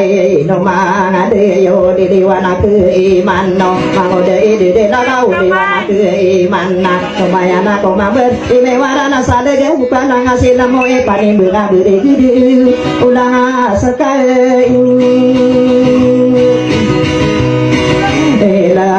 ai no ma de yo di wana ku iman no mango de la la di wana ku iman na mayana ko maber ime warana sade ge bukan ngasih namo e pani bunga beri gede ulah sakai ela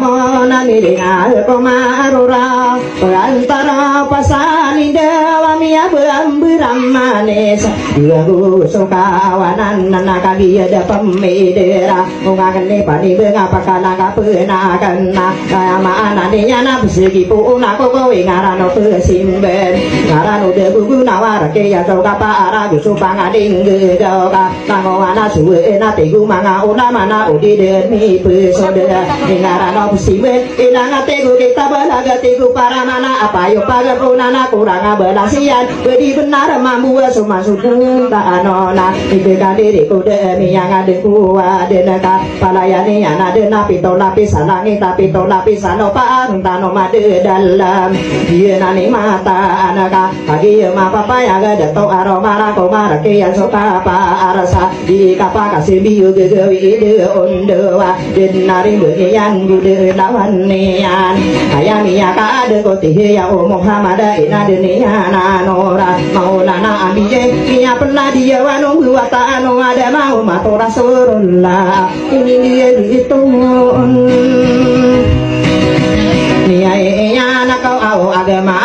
mona miringa ko marura antara pasani dewa mia beramberam manis dua sokawanan nakagi ada pemedera ngangane pani ngapa kana kapenakan kama anane na besegi puna koko ngarano pesimben ngarano de gugu nawar ke ya soka para gusu pangading gedoka nangoana suwe na tegu manga una mana udi de mi pesode ngarano pesimben inanga tegu kita balaga tegu para mana apa yo pagarunana kurang belasian beri benar mampu sumasukun tak anona diberikan diriku demi yang ada kuat denaka palayani yang ada napi tolapi salangi tapi tolapi sanopa tano made dalam dia nani mata anaka pagi ma papa yang ada to aroma ko marake yang soka pa arasa di kapa kasih biu gegewi ide ondewa denari begian bude lawan nian ayami ya ka ada ko tihe ya Muhammad ina dunia nanora maulana ambiye kia pernah dia wanu buata anu ada mau mato rasulullah ini dia itu niaya nakau au agama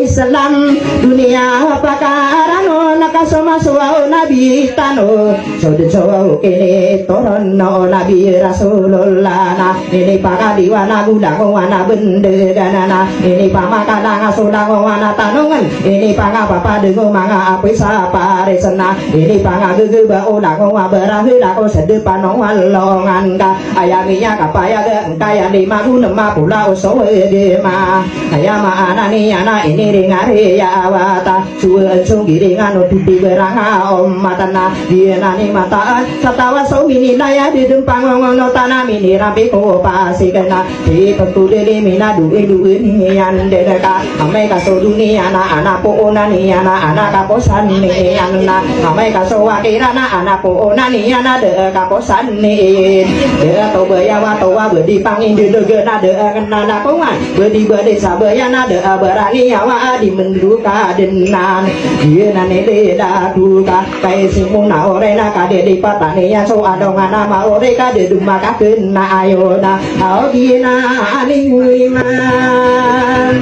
Islam dunia pakarano nakasoma suau nabi tano sodo kene torono nabi rasulullah na ini pakadiwana gudang wana bende danana ini pamakana ngasulang wana tanungan ini pangapa dengo manga api sapa resena ini pangagege ba ulang wa berahi lako sedepan walongan ka ayaminya kapaya ge kaya di maguna mapula usowe de ma ayama anani ana ini ringare ya awata suwe sungi ringano tuti beranga om matana dia nani mata satawa sowini laya di dempang ngono tanam ini rapi ko pasi kena di tentu de mina duwe ni yan de ka ame ka so dunia anak po onani anak kaposan ni anak ame ka so wakirana anak po onani anak de kaposan ni de to beyawa to wa bedi pangin de ge na de kenana kongan bedi sabaya de berani awa di menduka denan dia nane de da duka kai simuna ore na ka de di patane ya so adonga nama ore ka de duma ka kena ayona au gina ani wiman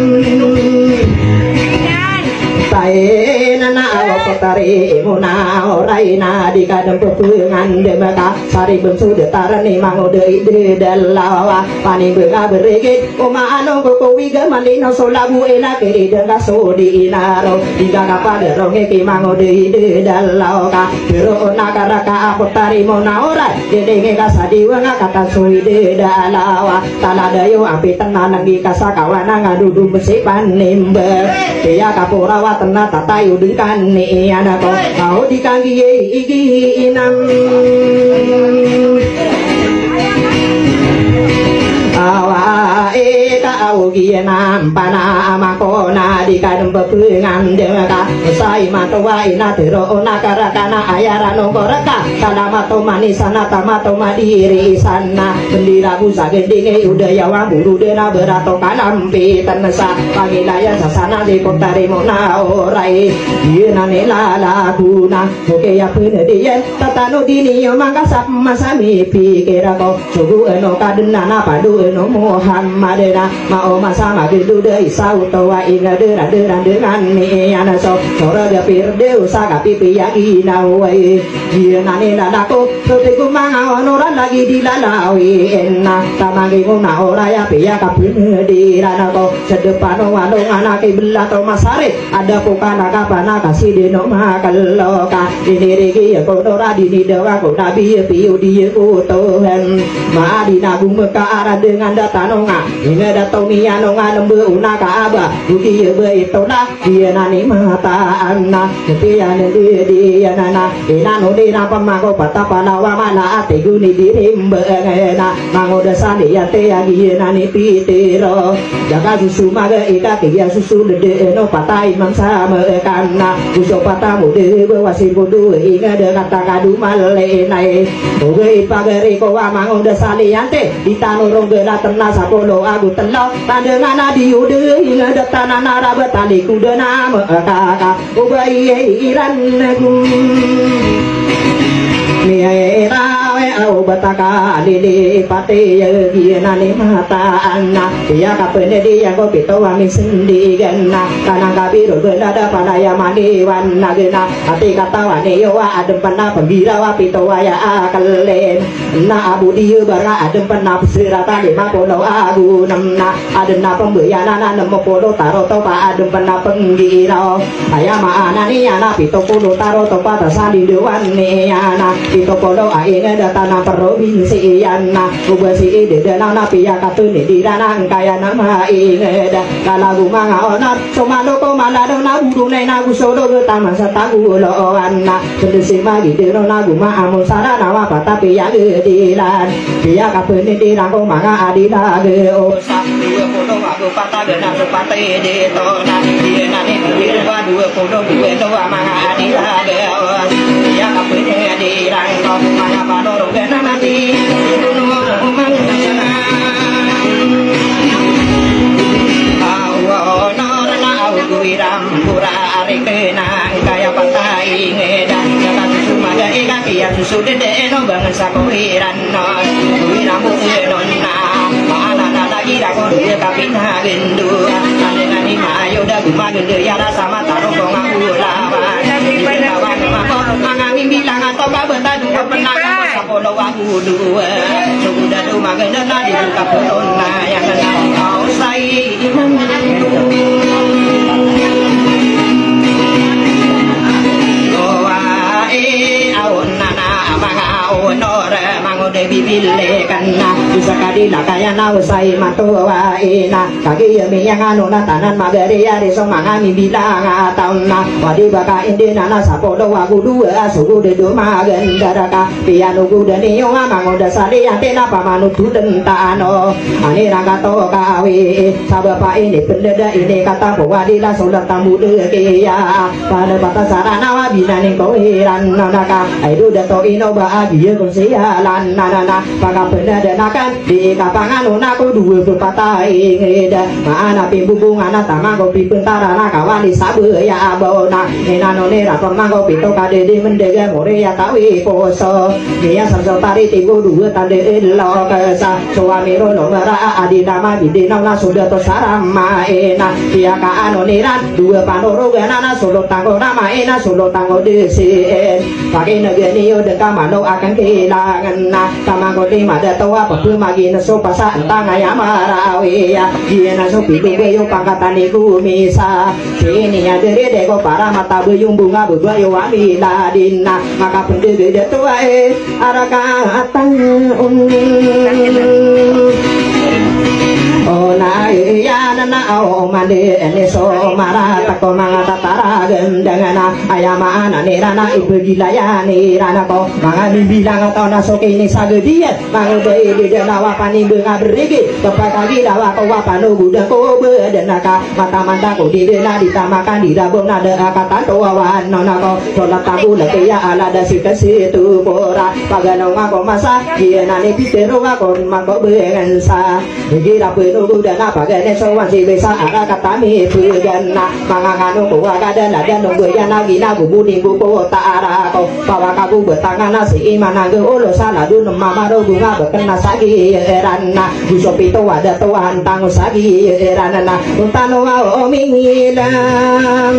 tai nana awakotari muna oraina di kadang pepungan demaka sari bengsu detarani mango de dalawa pani benga berikit oma ano koko wiga malino solabu ena kiri denga sodi inaro diga kapa deronge ki mango de dalawa ka biro nakaraka akotari muna ora dedenge kasadi wanga kata sui de dalawa tanadayo api tenan ngi kasakawana ngadudu besipan nimbe ya kaporawa na tatayu dengan ni anak kau di kaki iki inam awa eka augi nampana makona di kadem pepungan demaka sai matowa ina tero nakarakana ayarano koraka kana mato manisana tamato madiri sana bendira busa gendinge udayawa buru dena berato kanampi tenesa pangilaya sasana di potari mona orai yena nela guna oke ya pune dia tatano dini mangka sap masami pikira ko sugu eno kadena padu eno Muhammadena mau masama gitu deh sauto wa ina dera dengan ni anaso sora dia pirde usaha pipi yang inawai dia nani nanaku soteku manga onoran lagi dilalawi enak tamangi nguna ora ya pia kapun di ranako sedepan wano anak belah to masare ada pukana kapana kasih dino makaloka dinirigi ya kodora dini dewa ko nabi piu dia ko Tuhan ma di nabung meka dengan tanonga inga datau miya nonga nembe una ka aba buki ye be to pata dianani mata anna ketiane dianana inanu dina pamago pata palawa mana ate guni dirimbengena mangoda sandi ate agianani pitiro jaga susu maga ika kia susu dede no pata imam sama kana uso pata mude wasir kudu inga de kata kadu malenai oge pagari ko mangoda sandi ante ditanurung gela terna sapolo agu telo tandengana diude inga de tanana rabatali kuda nama kakak ubai iran negum niai rawe au bataka lili pati gianani mata anna dia kapene dia ko pito ami sendi genna kana kabiru gelada panaya mani wanna gena ati katawane yo adem panna pembira wa pito ya akalen na abu dia bara adem panna sirata lima polo agu namna adena pembuyana namo polo taro to pa adem panna penggiro ayama anani ana pito polo taro to pa tasandi dewane ana pito polo aine datana provinsi yana ubasi ide dana pia katune dirana kaya nama ine da kala gumanga ona somalo ko malado na buru nei na gusolo tama satagu lo anna sedesi magi dero na guma amun sarana wa pata pia gedilan pia katune dirang ko manga adila ge o dua polo aku pata dana pata ide to na dina ni dirwa dua polo dua to manga adila ge o pia katune dirang ko manga panoro ge nanti wiram pura arikena kaya patai ngedan jalan sumaga ika kia susu dede no bangan sakoiran no wiramu nonna mana lagi rago dia kapina gendu anengani mayo da guma gendu ya rasa mata rokong aku lawan kawan makor mangangi bilang atau babenta dua penang sapolo aku dua sudah tu magenda di buka petona yang kau sai Dewi bile kana bisa kadila kaya na usai matoa ina kaki yemi yang anu na tanan magari ya reso mangami bilang atauna wadi baka indina na sapolo wagu dua sugu de do magen daraka piano guda ni yo mangoda sali ante na pamanu tudentano ani rangga to kawi sabapa ini pendeda ini kata bawadila solat tamu de ya pada bata sarana wabina ni koiran nanaka aidu dato ino ba dia konsialan nana paga benda denakan di kapangan unaku dua berpatai ngeda mana pimbubung anak tamang kopi pentara kawan di sabu ya abona nano nera pemang kopi to kade di mendega more ya kawi poso dia sarso tari tigo dua tande elo kesa suami rono mera adi nama bidi nona sudah to sarama ena dia ka anoniran dua panoro ganana solo tango nama ena solo tango desin pakai negeri yo dekat mano akan kehilangan na tamangoti mada toa papu magi naso pasa entang ayam marawi ya dia naso pipi beyo pangkatan iku misa sini ya dari deko para mata beyung bunga berdua yo wami ladina maka pendede de tua araka atang ona ya nana o mande ene so mara tako manga tatara gendangana ayama anane rana ibu gilayani rana ko manga bilang atau naso kini sagediet mangu de de nawa pani benga berigi bapak kagi dawa ko wapano gudang ko bedenaka mata manta ko di dena ditamakan di rabon ada kata toawan nona ko sholat tabu leke ya ala dasi kesitu pora pagano ngako masa dia nani pitero ngako mako bengensa gira penugu dana pagane sowan si besa ara katami pugana mangangano ko agada lada nunggu ya nagi nagu budi buko taara ko bawa kabu betangan nasi imanang olo saladu mamaro bunga bekena sagi erana busopito ada tuan tango sagi erana untano wa omingilam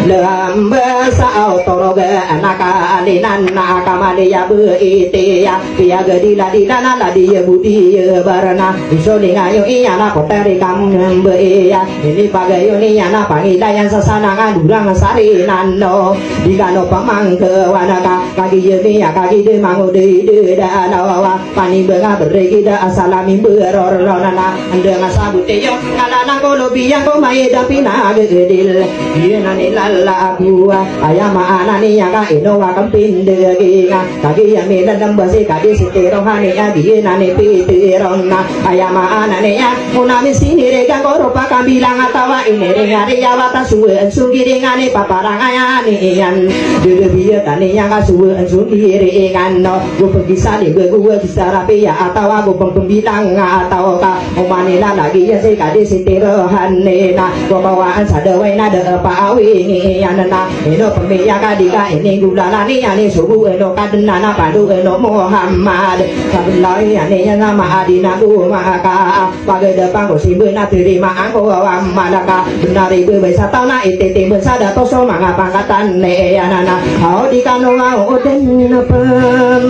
lamba sao toroga anaka alinan nakamalia beitiya dia gedila dilana la dia budi barana isoli ngayo iyana koteri kam beya ini pagayo ni yana pangidayan sasanangan durang sari nano digano pamang ke wanaka kaki yemi ya kaki de mangu de da nawa pani benga beregi da asalami berororana andeng asabute yo kalana kolo biyang ko mai dapina gedil yena ni lalla gua ayama anani ya ka ino wa kampin de ginga kaki yemi dan basi kaki sitero hani ya diena ni pitirona ayama anani ya unami sini rega koropa kambilang atawa ini ringari ya wata suwe sugiringani paparangayani yan de biya tani yang kasuwe sugiringan no gue pergi sali gue bisa rapi ya atawa gue pembilang atau ka umanila lagi ya si kadi sitirohan nena gue bawaan sadawai nada apa awingi yanana ino pemiya kadika ini gulalani yani suhu eno kadenana padu eno Muhammad sabelai yani nama adina gue maka bagai depan gue si benar terima aku amalaka benar ibu bisa tahu na iti besada toso manga pangkatan ne yanana kau di kanu mau den pem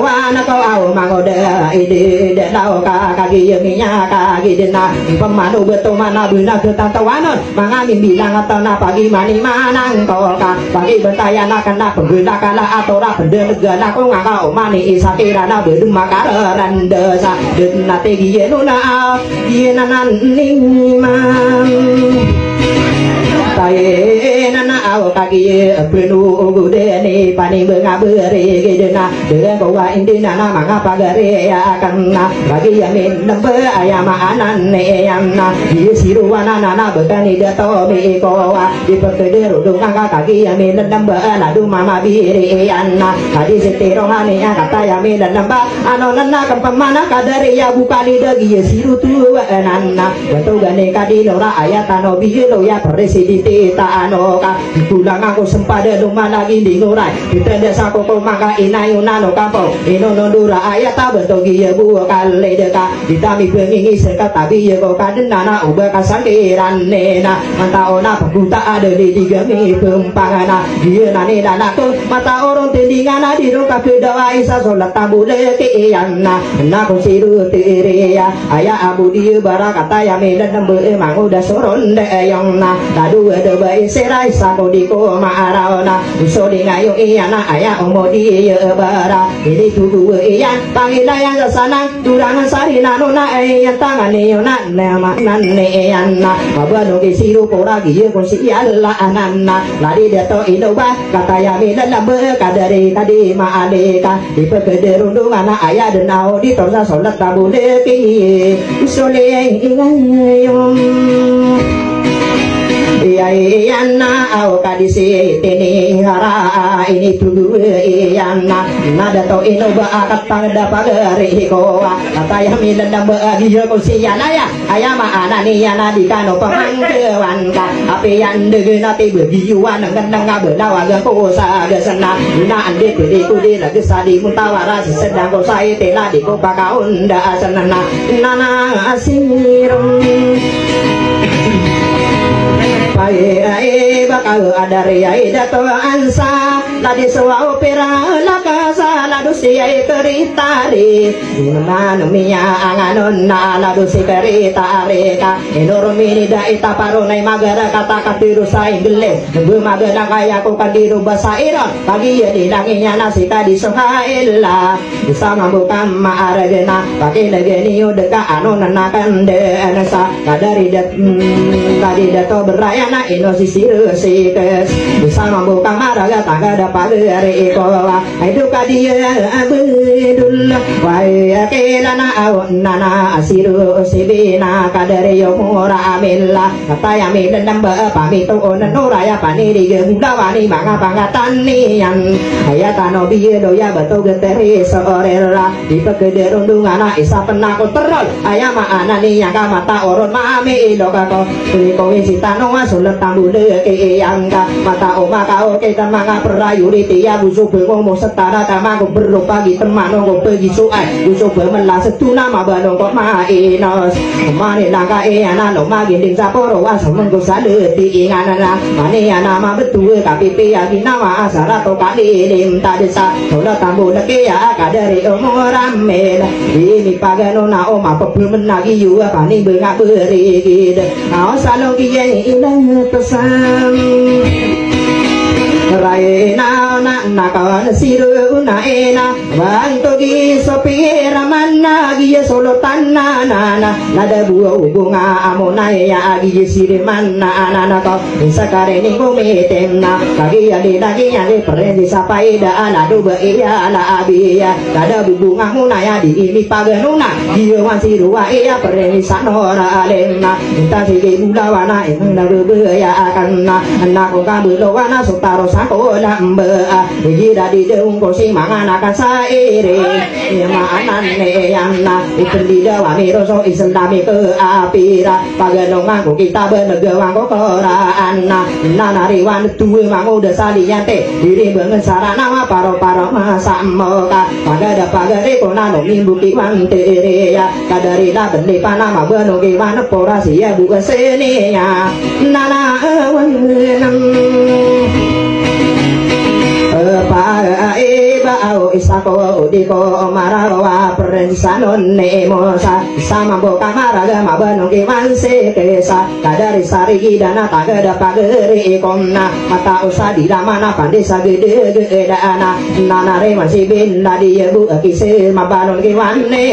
wana kau au mangode ide de dau ka kaki yeminya kaki dena pemanu betul mana bina ketatawanon mangami bilang atau na pagi mani manang kau ka pagi betayana kena pengguna kala atora benda negara kau ngakau mani isakirana bedung makaran desa dena tegi yenuna yenanan nimam tay nana au kaki penu gude ni pani benga beri gedena dengan kau indi nana manga pagare ya kana bagi yamin lembe ayama anan ne yamna di siruana nana bekani dato mi kowa di pekede rudung angka kaki yamin lembe ladu mama biri yanna kadi setero hani ya kata yamin lembe ano nana kempemana kadari ya bukali dagi siru tu nana betul gane kadi lora ayatano bihilo ya presidi ta anoka tulang aku sempada rumah lagi di ngurai kita desa koko maka inayuna no kampo ino nondura ayat bentogi ya buah kali deka ditami pengingi sekat tapi ya kok kadenana ubah kasandiran nena mata ona pembuta ada di tiga mi pempangana dia nani danaku mata orang tendingana di ruka kedawa isa solat tabule kiyana naku siru tiria ayah abu dia barakata ya medan nembe emang udah soron de yang na tadu ada bayi serai sako di ko maaraona usodi ngayo iyana ayah omodi ya bara ini tugu iyan pangidayan sana durangan sari nanona yang tangan yona nama nanne yanna abano ke siru poragi ye konsi yalla ananna lari dato inoba kata ya mina lambe kadari kadi maaleka di pekede rundung anak ayah dan au di tosa solat tabule ki usole ingayom iyana au kadisi tini hara ini tugu iyana nada to inoba akatang dapagari ko kata ya milan dambe dia ko siyana ya ayama anani yana di kano pamangkewan ka api yang degena te begiwan ngendang ngabelawa ga ko sa gesana na ande pedi ku di lagi sadi muntawara sedang ko sai tela di ko pakaunda sanana nana asirum bakal ada riai dato ansa ladi sewa opera lakasa ladu siai keritari mana miya anganon na ladu si keritari ka enormi da ita paronai magara kata katiru sa Inggris bu magara kaya ko kandiru bahasa Iran pagi ya di danginya nasi tadi sohaila bisa mambukan maaragena pakai negeni udeka anon nakan de anasa kadari dat tadi dato berayana ino sisir sikes bisa membuka maraga tangga dapat dari ikowa itu kadia abdul wai kelana awan nana asiru sibina kadari yomura amilla kata yami dan pamito onan oraya pani di gemdawani manga pangatan nian ayatano biye doya batu geteri sorera di pekede rundungan isa penakut terol ayama anani yang mata oron mami ilokako ko sitano sulat tambule ke angka mata oma kau kita manga perayuri tia busu bengomo setara tamaku berro pagi teman nongko pergi suai ku coba melah setuna maba nongko mainos mane langka ana no magi ding saporo asamun ku sadeti inganana mane ana ma betul kapipi agi nama asara to kalilim tadesa thola tambu leke ya kadari omoramel ini pagano na oma pebul menagi yu apani benga beri gide asalo kiye ilang pesan Raina na kan siru na ena bantu gi sopi ramana gi solo tanna na nada buah bunga amona ya gi siriman na na ko sakare ni bumi temna lagi ade lagi ade perendi sapai da ala do ya ala abia kada bunga muna ya di ini paganuna dia wansi ruwa ya perendi sanora alemna entah sigi bulawana ena do ya akan na ko ka bulawana sutaro ko lambe gira di deung ko si mangana ka saire ya maanan ne yanna ikendi dawa miro so islami ke apira paganongan ko kita benegawang ko koraanna nanariwan tuwe manguda saliyante diri bengen sarana ma paro-paro masamoka pagada pagare ko nano mimbuki wantere ya kadari la bende panama benoge wan porasi ya buka sene ya nana wanam Pae isako udiko marawa prensanon nemosa sama boka maraga mabanongi wanse kesa kadari sari dana tagada pageri komna mata usa di mana pandesa gede gedana nanare masih bin ladi bu kise mabanongi wanne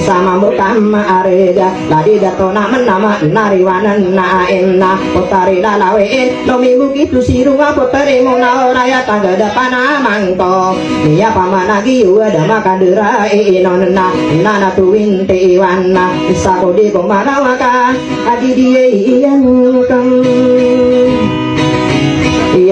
sama boka marega ladi datona menama nariwanan naenna potari lalawen nomi begitu sirunga potari mona raya tagada panamangko Nia pamanagi ada makan derai nonna nana tuwin tewana sako di komarawakan adi dia iyan kang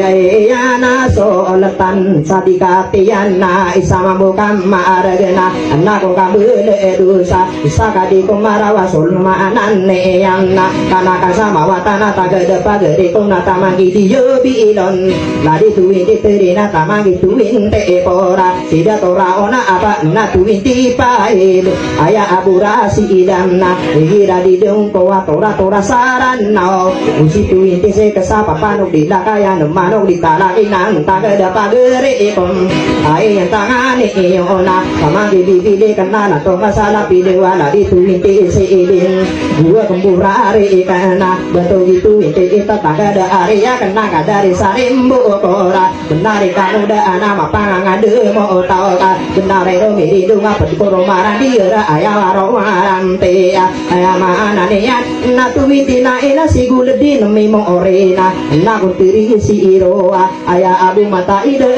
iya na soletan sadikatian na isama bukam maragena anak ko kabule dosa isaka di komarawa sulmanan ne yanna kana kasama watana tagada pagere ko na tamangi di yobi ilon ladi tuwin terina tamangi tuwin te pora sida tora ona apa na tuwin ti pail aya aburasi idanna igira di dong ko tora saran no usi tuwin ti se kasapa panuk di lakaya manok di talakinan tagada pagere kom ay yang tangani iona kamang bibili kana to masalah pilewala dituinti seilin dua kemburari kana betul gitu inti kita tagada area kena kadari sarimbu kora benari kanuda nama pangangade mo tau ka benari romi di dunga pedikoro maran diera aya waromaran te aya mana niat na tuwiti na ina siguledin mimo orena na kuntiri si iroa aya abu mata ide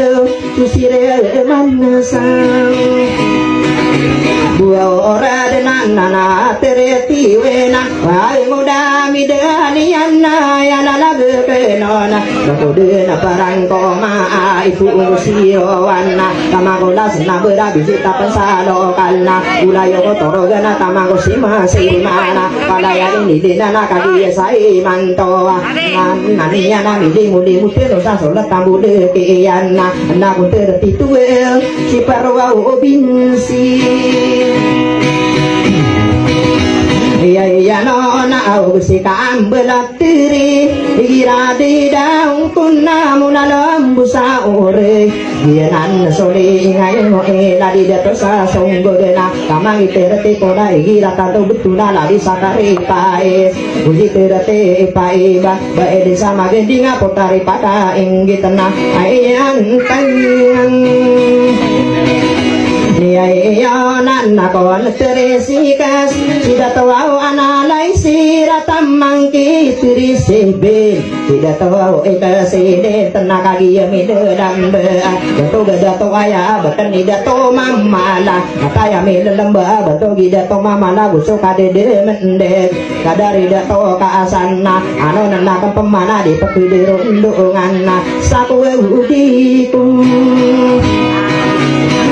susire manasang dua ora denan nana tereti wena wai muda midani anna ya nana bepenona bakode na parang koma ifu usirowana tamagola sena bera bisita pensalo kalna ulayo kotoro gana tamago sima simana palaya ini dinana kadi sai mantoa nani yana mili muli mutero sa solat tambude kiyana na kunter tituel si parwa obinsi iya no na au si kambelat tiri ira di daung kunna munalam busa ore gianan soli ngai mo la di dato sa songgo na kamang iterate koda ira tanto betuna la di sakari paes uji terate pae ba edi sama gendinga potari pada inggitna ayan tang Iya nana kon teresikas tidak tahu analai siratam mangki tirisebe tidak tahu ekaside tenaga dia midam be betul bedato aya bekan idato mamala kataya milemba betul idato mamala busuk kadede mendek kadari dato kaasana anu nana kan pemana di pekide rundungan saku udiku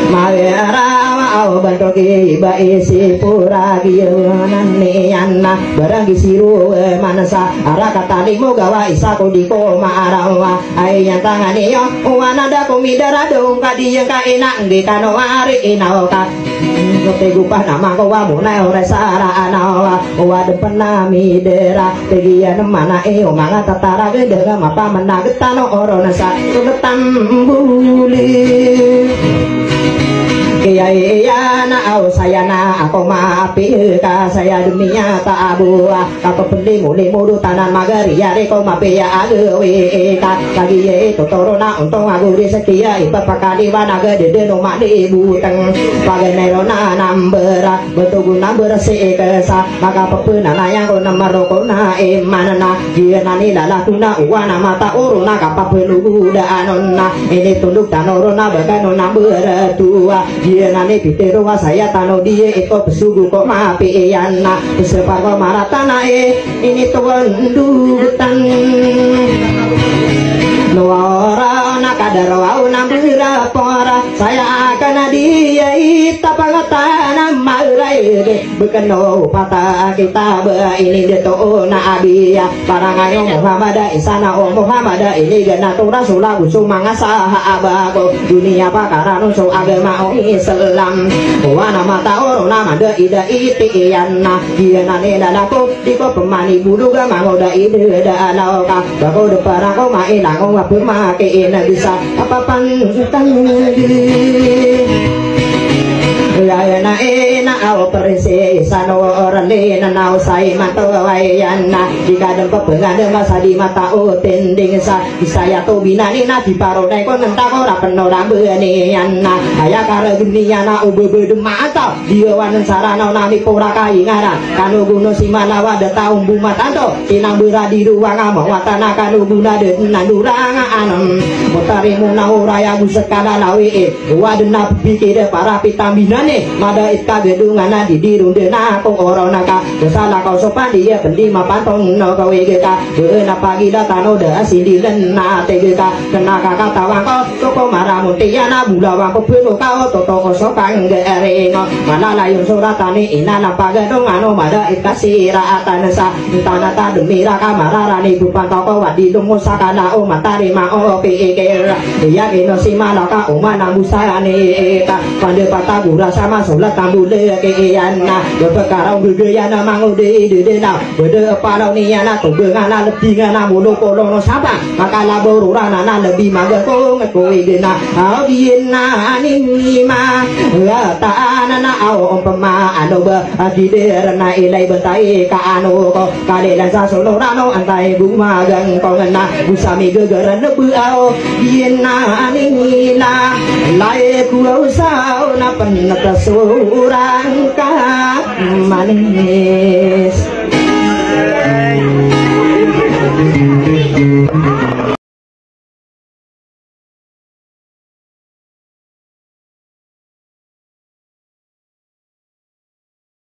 Mawera au bantu ki bae si pura giyonan niyana barang gisiru manasa ara katani mo gawa isa ko di ko maarawa ay yang tangani yo wanada ko midara dong kadiyang ka enak di kano ari inaw ka te gupah nama ko wa mo na ora sara anawa wa depan nami dera tegian mana o mga tatara gede mapa menagetano oro nasa tugetam buli iya na au saya na ako maapi ka saya dunia ta abu ka pendi muli mudu tanan magari ya re ko mapi ya agawe ka lagi ye totoro na untung aku di setia ipa pakali wana gede de no madi buteng pagai na nambera betul guna bersih kesa maka pepena na yang ko namaro ko na mana dia nani lala tuna uwana mata uruna ka papelu da anonna ini tunduk tanorona bagano nambera tua dia nani pitero wa saya tano dia iko besugu kok mapi yana besepa ko maratana ini tuan dutan nuara na kadaro na bira pora saya akan dia ita pangatana marai bekeno pata kita ini dia to na abia parangayo Muhammad isana o Muhammad ini gana tu rasulah busung mangasa abako dunia pakarano so agama Islam wana mata oro nama de ida iti yana dia nane dalako diko pemani bulu ga mangoda ide da lauka bako de parako mai lango pemake ina bisa apa pantan ya na ena au perse sano orale na nau sai manto wayana dikadang pepengan masa di mata o tending sa saya to binani na di parodai ko ngenta ko ora peno rambene yana aya karo dunia na ubebe de mata dia wan sarana nani pora kai ngara kanu guno simanawa de taum bu matanto sinang beradi ruang among watana kanu guna de nandurang anem mutari muna uraya busekala lawi wadena pikir para pitambina mada itka gedungan di dirung dena kong orona ka salah kau sopan dia pendi mapan tong no kau ega beuna pagi datano da sindilen na tega kena kakak tawang kau toko marah muntiana bulawang kau penuh kau toto sopan gerengo mana layung suratani ina napa gedung ano mada itka siratan sa tanah ta demi raka mararani bupan toko wadi dungu sakana o matari ma o pikir dia kino simalaka umana busayani ta pada patah gura sama solat tambule keyana bekarau gegeyana mangode de na bede parau niana tubengana lebih ngana mulu kolong sapa maka laborurana na lebih maga ko ngekoi dena au diena ni ma ta na au pema anu ba diderna ilai bentai ka anu ko kalelan sa solorano antai bunga gang ko ngana busami gegeran lebu au diena ni la lai ku usau na pen surang ka manis